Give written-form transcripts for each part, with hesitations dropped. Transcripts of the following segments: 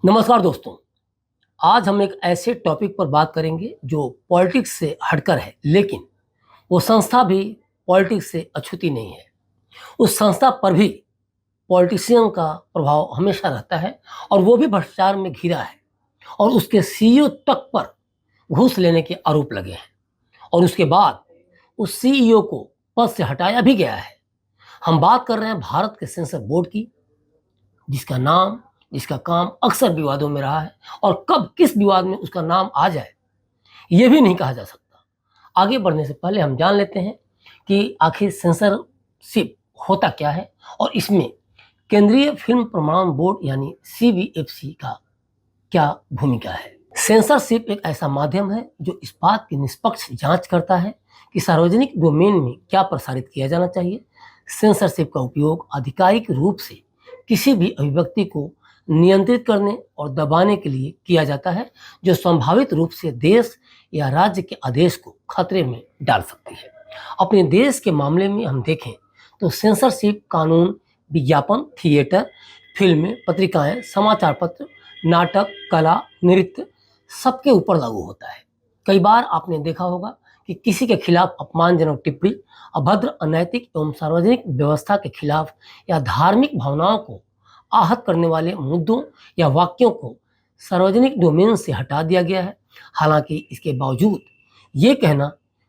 नमस्कार दोस्तों। आज हम एक ऐसे टॉपिक पर बात करेंगे जो पॉलिटिक्स से हटकर है, लेकिन वो संस्था भी पॉलिटिक्स से अछूती नहीं है। उस संस्था पर भी पॉलिटिशियन का प्रभाव हमेशा रहता है और वो भी भ्रष्टाचार में घिरा है और उसके सीईओ तक पर घूस लेने के आरोप लगे हैं और उसके बाद उस सीईओ को पद से हटाया भी गया है। हम बात कर रहे हैं भारत के सेंसर बोर्ड की, जिसका नाम, जिसका काम अक्सर विवादों में रहा है और कब किस विवाद में उसका नाम आ जाए ये भी नहीं कहा जा सकता। आगे बढ़ने से पहले हम जान लेते हैं कि आखिर सेंसरशिप होता क्या है और इसमें केंद्रीय फिल्म प्रमाणन बोर्ड यानी सीबीएफसी का क्या भूमिका है। सेंसरशिप एक ऐसा माध्यम है जो इस बात की निष्पक्ष जांच करता है कि सार्वजनिक डोमेन में क्या प्रसारित किया जाना चाहिए। सेंसरशिप का उपयोग आधिकारिक रूप से किसी भी अभिव्यक्ति को नियंत्रित करने और दबाने के लिए किया जाता है जो संभावित रूप से देश या राज्य के आदेश को खतरे में डाल सकती है। अपने देश के मामले में हम देखें तो सेंसरशिप कानून विज्ञापन, थिएटर, फिल्में, पत्रिकाएं, समाचार पत्र, नाटक, कला, नृत्य सबके ऊपर लागू होता है। कई बार आपने देखा होगा कि किसी के खिलाफ अपमानजनक टिप्पणी, अभद्र, अनैतिक एवं सार्वजनिक व्यवस्था के खिलाफ या धार्मिक भावनाओं को आहत करने वाले मुद्दों या वाक्यों को सार्वजनिक डोमेन से हटा दिया गया है। हालांकि इसके बावजूद ये कहना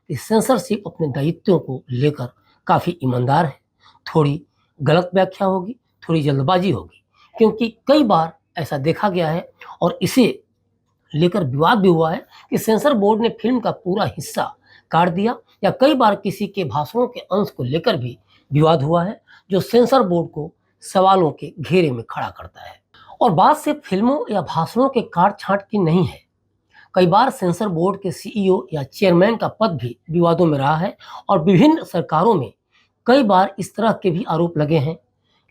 कि सेंसरशिप अपने दायित्वों को लेकर काफ़ी ईमानदार है, थोड़ी गलत व्याख्या होगी, थोड़ी जल्दबाजी होगी, क्योंकि कई बार ऐसा देखा गया है और इसे लेकर विवाद भी हुआ है कि सेंसर बोर्ड ने फिल्म का पूरा हिस्सा काट दिया या कई बार किसी के भाषणों के अंश को लेकर भी विवाद हुआ है जो सेंसर बोर्ड को सवालों के घेरे में खड़ा करता है। और बात सिर्फ फिल्मों या भाषणों के काट छांट की नहीं है। कई बार सेंसर बोर्ड के सीईओ या चेयरमैन का पद भी विवादों में रहा है और विभिन्न सरकारों में कई बार इस तरह के भी आरोप लगे हैं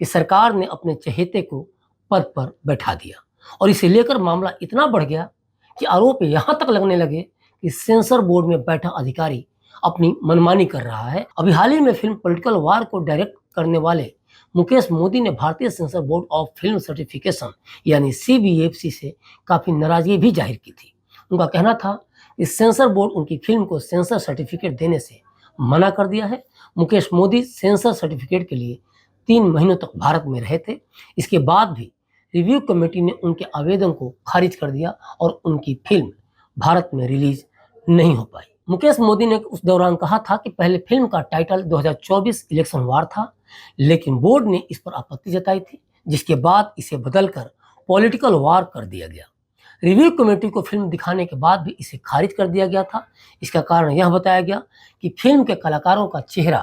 कि सरकार ने अपने चहेते को पद पर बैठा दिया और इसे लेकर मामला इतना बढ़ गया कि आरोप यहां तक लगने लगे कि सेंसर बोर्ड में बैठा अधिकारी अपनी मनमानी कर रहा है। अभी हाल ही में फिल्म पॉलिटिकल वार को डायरेक्ट करने वाले मुकेश मोदी ने भारतीय sensor board of film certification यानी सीबीएफसी से काफी नाराजगी भी जाहिर की थी। उनका कहना था कि सेंसर बोर्ड उनकी फिल्म को सेंसर सर्टिफिकेट देने से मना कर दिया है। मुकेश मोदी सेंसर सर्टिफिकेट के लिए 3 महीनों तक भारत में रहे थे। इसके बाद भी रिव्यू कमेटी ने उनके आवेदन को खारिज कर दिया और उनकी फिल्म भारत में रिलीज नहीं हो पाई। मुकेश मोदी ने उस दौरान कहा था कि पहले फिल्म का टाइटल 2024 इलेक्शन वार था, लेकिन बोर्ड ने इस पर आपत्ति जताई थी, जिसके बाद इसे बदलकर पॉलिटिकल वार कर दिया गया। रिव्यू कमेटी को फिल्म दिखाने के बाद भी इसे खारिज कर दिया गया था। इसका कारण यह बताया गया कि फिल्म के कलाकारों का चेहरा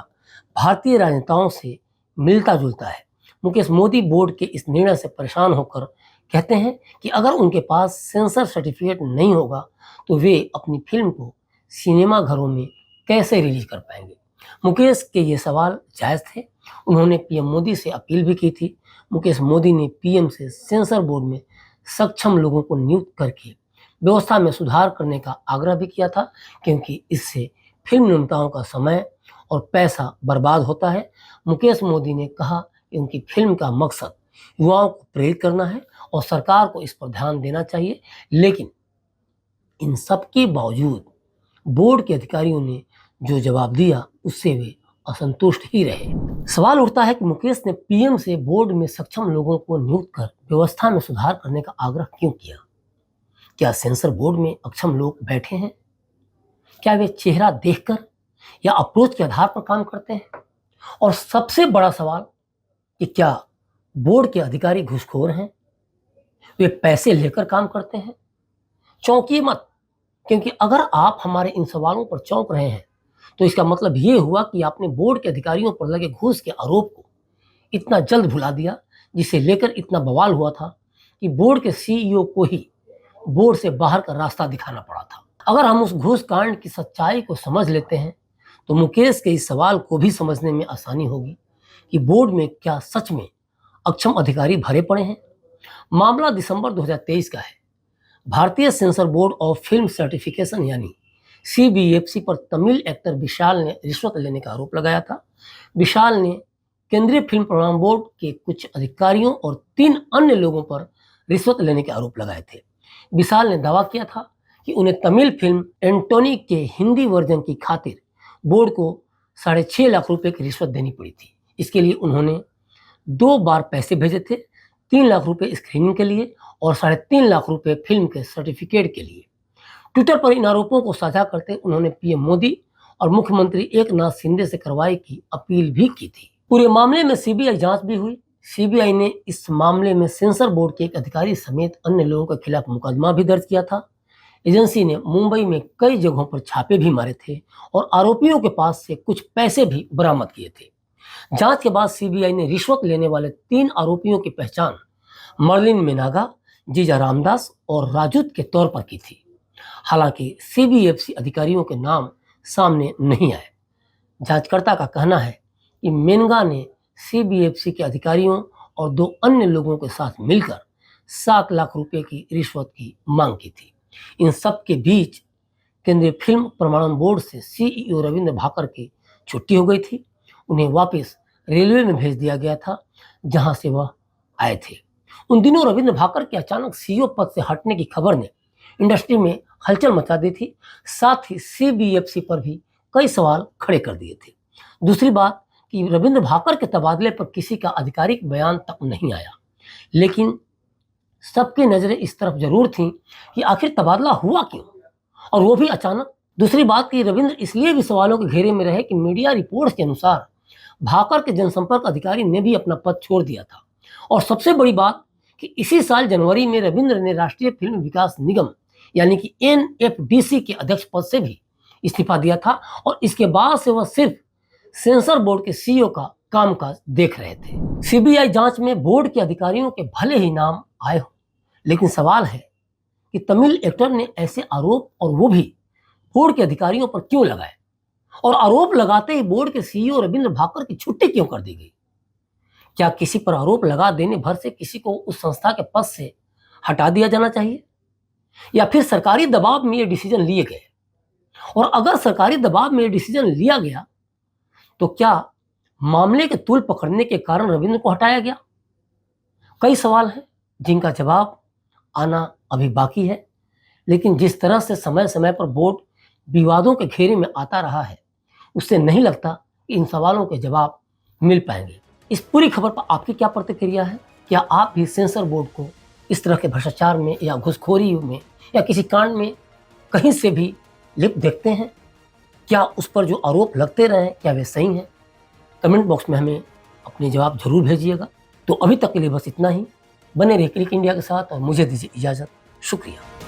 भारतीय राजनेताओं से मिलता जुलता है। मुकेश मोदी बोर्ड के इस निर्णय से परेशान होकर कहते हैं कि अगर उनके पास सेंसर सर्टिफिकेट नहीं होगा तो वे अपनी फिल्म को सिनेमा घरों में कैसे रिलीज कर पाएंगे। मुकेश के ये सवाल जायज़ थे। उन्होंने पीएम मोदी से अपील भी की थी। मुकेश मोदी ने पीएम से सेंसर बोर्ड में सक्षम लोगों को नियुक्त करके व्यवस्था में सुधार करने का आग्रह भी किया था, क्योंकि इससे फिल्म निर्माताओं का समय और पैसा बर्बाद होता है। मुकेश मोदी ने कहा कि उनकी फिल्म का मकसद युवाओं को प्रेरित करना है और सरकार को इस पर ध्यान देना चाहिए, लेकिन इन सब के बावजूद बोर्ड के अधिकारियों ने जो जवाब दिया उससे वे असंतुष्ट ही रहे। सवाल उठता है कि मुकेश ने पीएम से बोर्ड में सक्षम लोगों को नियुक्त कर व्यवस्था में सुधार करने का आग्रह क्यों किया? क्या सेंसर बोर्ड में अक्षम लोग बैठे हैं? क्या वे चेहरा देखकर या अप्रोच के आधार पर काम करते हैं? और सबसे बड़ा सवाल कि क्या बोर्ड के अधिकारी घूसखोर हैं? वे पैसे लेकर काम करते हैं? चौंकिए मत, क्योंकि अगर आप हमारे इन सवालों पर चौंक रहे हैं तो इसका मतलब ये हुआ कि आपने बोर्ड के अधिकारियों पर लगे घूस के आरोप को इतना जल्द भुला दिया, जिसे लेकर इतना बवाल हुआ था कि बोर्ड के सीईओ को ही बोर्ड से बाहर का रास्ता दिखाना पड़ा था। अगर हम उस घूस कांड की सच्चाई को समझ लेते हैं तो मुकेश के इस सवाल को भी समझने में आसानी होगी कि बोर्ड में क्या सच में अक्षम अधिकारी भरे पड़े हैं। मामला दिसंबर 2023 का है। भारतीय sensor board of film certification यानी सीबीएफसी पर तमिल एक्टर विशाल ने रिश्वत लेने का आरोप लगाया था। विशाल ने केंद्रीय फिल्म प्रमाणन बोर्ड के कुछ अधिकारियों और 3 अन्य लोगों पर रिश्वत लेने के आरोप लगाए थे। विशाल ने दावा किया था कि उन्हें तमिल फिल्म एंटोनी के हिंदी वर्जन की खातिर बोर्ड को 6.5 लाख रुपए की रिश्वत देनी पड़ी थी। इसके लिए उन्होंने 2 बार पैसे भेजे थे, 3 लाख रुपए स्क्रीनिंग के लिए और 3.5 लाख रुपए फिल्म के सर्टिफिकेट के लिए। ट्विटर पर इन आरोपों को साझा करते उन्होंने पीएम मोदी और मुख्यमंत्री एकनाथ शिंदे से कार्रवाई की अपील भी की थी। पूरे मामले में सीबीआई जांच भी हुई। सीबीआई ने इस मामले में सेंसर बोर्ड के एक अधिकारी समेत अन्य लोगों के खिलाफ मुकदमा भी दर्ज किया था। एजेंसी ने मुंबई में कई जगहों पर छापे भी मारे थे और आरोपियों के पास से कुछ पैसे भी बरामद किए थे। जांच के बाद सीबीआई ने रिश्वत लेने वाले 3 आरोपियों की पहचान मर्लिन मेनागा, जीजा रामदास और राजूत के तौर पर की थी। हालांकि सीबीएफसी अधिकारियों के नाम सामने नहीं आए। जांचकर्ता का कहना है कि मेनगा ने सीबीएफसी के अधिकारियों और 2 अन्य लोगों के साथ मिलकर 7 लाख रुपए की रिश्वत की मांग की थी। इन सब के बीच केंद्रीय फिल्म प्रमाणन बोर्ड से सीईओ रविंद्र भाकर की छुट्टी हो गई थी। उन्हें वापस रेलवे में भेज दिया गया था, जहां से वह आए थे। उन दिनों रविंद्र भाकर के अचानक सीईओ पद से हटने की खबर ने इंडस्ट्री में हलचल मचा दी थी, साथ ही सीबीएफसी पर भी कई सवाल खड़े कर दिए थे। दूसरी बात कि रविंद्र भाकर के तबादले पर किसी का आधिकारिक बयान तक नहीं आया, लेकिन सबकी नजरें इस तरफ जरूर थीं कि आखिर तबादला हुआ क्यों, और वो भी अचानक। दूसरी बात कि रविंद्र इसलिए भी सवालों के घेरे में रहे कि मीडिया रिपोर्ट्स के अनुसार भाकर के जनसंपर्क अधिकारी ने भी अपना पद छोड़ दिया था। और सबसे बड़ी बात कि इसी साल जनवरी में रविंद्र ने राष्ट्रीय फिल्म विकास निगम यानी कि एनएफडीसी के अध्यक्ष पद से भी इस्तीफा दिया था और इसके बाद से वह सिर्फ सेंसर बोर्ड के सीईओ का कामकाज देख रहे थे। सीबीआई जांच में बोर्ड के अधिकारियों के भले ही नाम आए हो, लेकिन सवाल है कि तमिल एक्टर ने ऐसे आरोप और वो भी बोर्ड के अधिकारियों पर क्यों लगाए, और आरोप लगाते ही बोर्ड के सीईओ रविंद्र भाकर की छुट्टी क्यों कर दी गई। क्या किसी पर आरोप लगा देने भर से किसी को उस संस्था के पद से हटा दिया जाना चाहिए, या फिर सरकारी दबाव में ये डिसीजन लिए गए, और अगर सरकारी दबाव में ये डिसीजन लिया गया तो क्या मामले के तूल पकड़ने के कारण रविंद्र को हटाया गया। कई सवाल हैं जिनका जवाब आना अभी बाकी है, लेकिन जिस तरह से समय समय पर बोर्ड विवादों के घेरे में आता रहा है, उससे नहीं लगता कि इन सवालों के जवाब मिल पाएंगे। इस पूरी खबर पर आपकी क्या प्रतिक्रिया है? क्या आप भी सेंसर बोर्ड को इस तरह के भ्रष्टाचार में या घुसखोरी में या किसी कांड में कहीं से भी लिप्त देखते हैं? क्या उस पर जो आरोप लगते रहे क्या वे सही हैं? कमेंट बॉक्स में हमें अपने जवाब जरूर भेजिएगा। तो अभी तक के लिए बस इतना ही। बने रहिए क्लिक इंडिया के साथ और मुझे दीजिए इजाज़त। शुक्रिया।